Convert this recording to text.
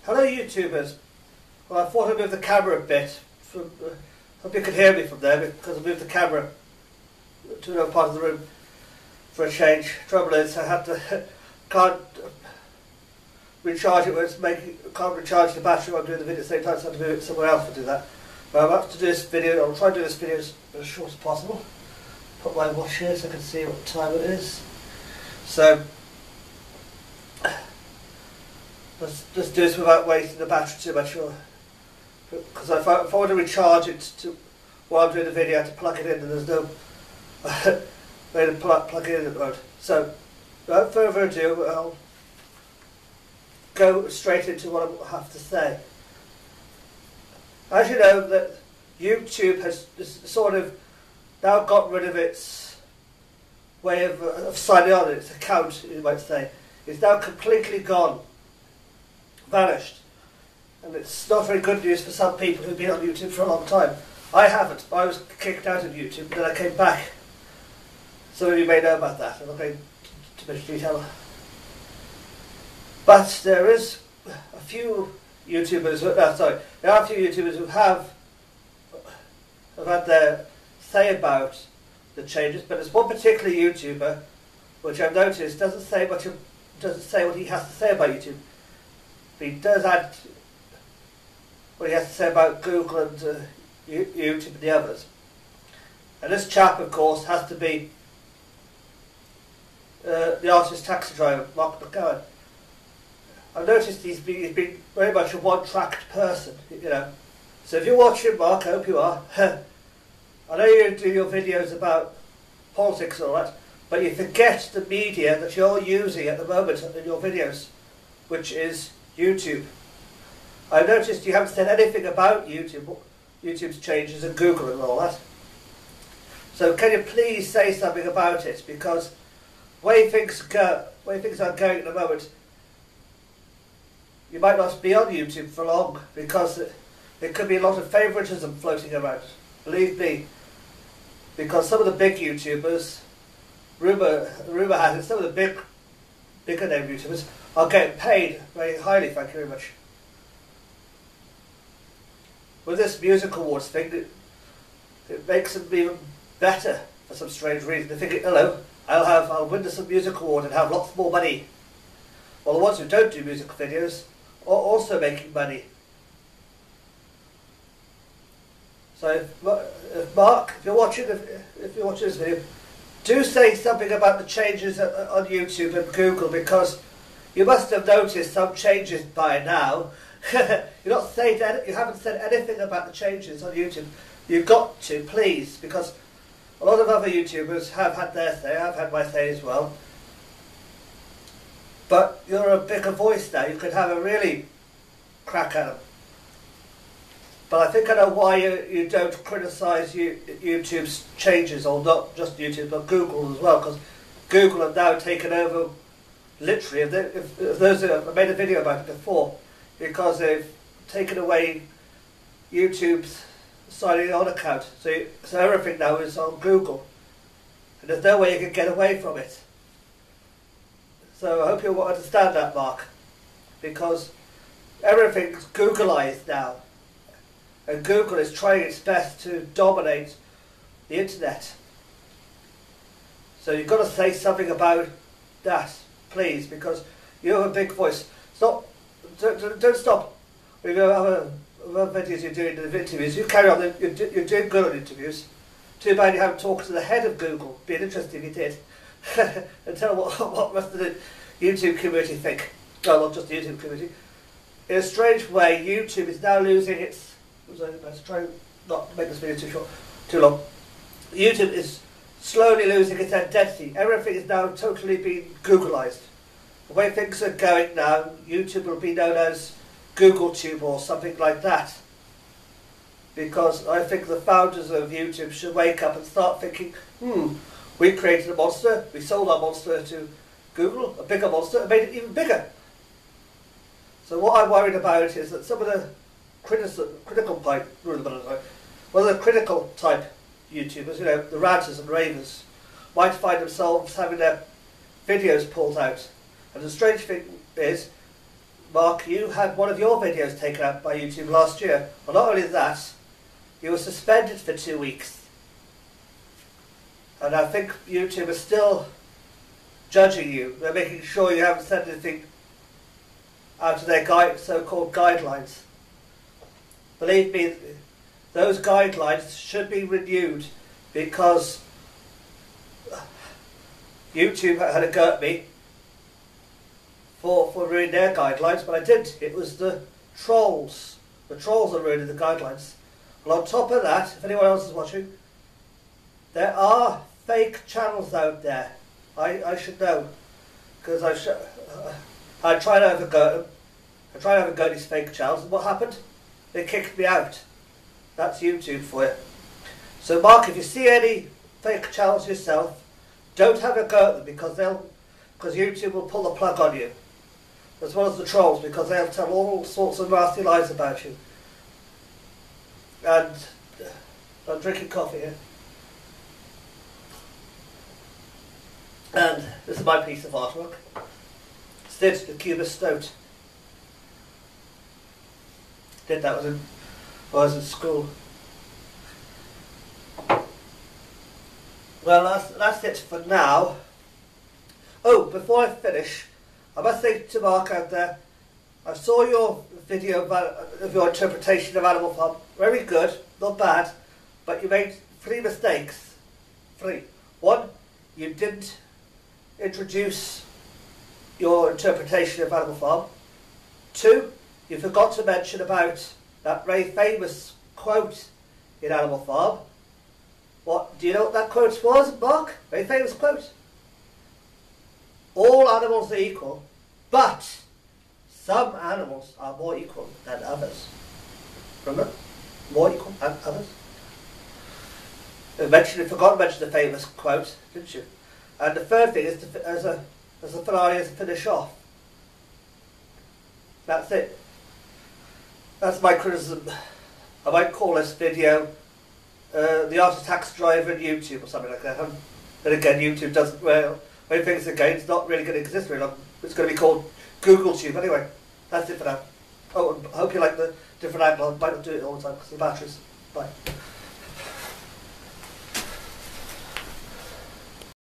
Hello YouTubers. Well, I thought I'd move the camera a bit. Hope you can hear me from there because I moved the camera to another part of the room for a change. Trouble is I can't recharge it can't recharge the battery while I'm doing the video at the same time, so I have to move it somewhere else to do that. But I'm about to do this video. I'll try to do this video as short as possible. Put my watch here so I can see what time it is. So let's just do this without wasting the battery too much. Because if I want to recharge it while I'm doing the video, I have to plug it in, and there's no way to plug it in at the moment. So without further ado, I'll go straight into what I have to say. As you know, that YouTube has sort of now got rid of its way of signing on, its account, you might say. It's now completely gone, vanished. And it's not very good news for some people who've been on YouTube for a long time. I haven't. I was kicked out of YouTube, but then I came back. Some of you may know about that. I'm not going into much detail. But there is a few YouTubers, there are a few YouTubers who have had their say about the changes, but there's one particular YouTuber which I've noticed doesn't say what he has to say about YouTube. But he does add what he has to say about Google and YouTube and the others. And this chap, of course, has to be the artist taxi driver, Mark McGowan. I've noticed he's been very much a one-tracked person, you know. So if you're watching, Mark, I hope you are. I know you do your videos about politics and all that, but you forget the media that you're using at the moment in your videos, which is YouTube. I've noticed you haven't said anything about YouTube's changes and Google and all that. So can you please say something about it? Because the way things are going at the moment, you might not be on YouTube for long because there could be a lot of favouritism floating around. Believe me, because some of the big YouTubers, rumour has it, some of the bigger name YouTubers are getting paid very highly. Thank you very much. With this music awards thing, it makes them even better for some strange reason. They're thinking, hello, I'll win this music award and have lots more money. Well, the ones who don't do music videos are also making money. So, Mark, if you're watching this video, do say something about the changes on YouTube and Google, because you must have noticed some changes by now. You haven't said anything about the changes on YouTube. You've got to, please, because a lot of other YouTubers have had their say. I've had my say as well. But you're a bigger voice now. You could have a really crack at them. But I think I know why you don't criticise YouTube's changes, or not just YouTube, but Google as well, because Google have now taken over, literally, if those I made a video about it before, because they've taken away YouTube's signing on account. So everything now is on Google. And there's no way you can get away from it. So I hope you understand that, Mark, because everything's Googleized now, and Google is trying its best to dominate the internet. So you've got to say something about that, please, because you have a big voice. Don't stop with your other videos you're doing, the interviews. You carry on. You're doing good on interviews. Too bad you haven't talked to the head of Google. Be interesting if you did. And tell what the rest of the YouTube community think. No, not just the YouTube community. In a strange way, YouTube is now losing its... Let's try and not make this video too long. YouTube is slowly losing its identity. Everything is now totally being Googleized. The way things are going now, YouTube will be known as GoogleTube or something like that. Because I think the founders of YouTube should wake up and start thinking, we created a monster, we sold our monster to Google, a bigger monster, and made it even bigger. So what I'm worried about is that some of the critical type YouTubers, you know, the ranters and ravers, might find themselves having their videos pulled out. And the strange thing is, Mark, you had one of your videos taken out by YouTube last year. Well, not only that, you were suspended for 2 weeks. And I think YouTube is still judging you. They're making sure you haven't said anything out of their so-called guidelines. Believe me, those guidelines should be renewed because YouTube had a go at me for ruining their guidelines, but I didn't. It was the trolls. The trolls are ruining the guidelines. And on top of that, if anyone else is watching, there are fake channels out there. I should know, because I tried to have a go at them. I tried to have a go at these fake channels, and what happened? They kicked me out. That's YouTube for you. So Mark, if you see any fake channels yourself, don't have a go at them, because YouTube will pull the plug on you, as well as the trolls, because they'll tell all sorts of nasty lies about you. And I'm drinking coffee here. And this is my piece of artwork. Stitched the Cubist Stoat. Did that when I was in school. Well, that's it for now. Oh, before I finish, I must say to Mark out there, I saw your video of your interpretation of Animal Farm. Very good, not bad, but you made 3 mistakes. 3. 1, you didn't introduce your interpretation of Animal Farm. 2, you forgot to mention about that very famous quote in Animal Farm. What, do you know what that quote was, Mark? Very famous quote. All animals are equal, but some animals are more equal than others. Remember? More equal than others. You forgot to mention the famous quote, didn't you? And the third thing is, as a finale, is to finish off. That's it. That's my criticism. I might call this video the Art of Taxi Driver in YouTube or something like that. And again, YouTube doesn't, well, when things again, it's not really going to exist very long. It's going to be called Google Tube. Anyway, that's it for now. Oh, I hope you like the different angle. I might not do it all the time because of the batteries. Bye.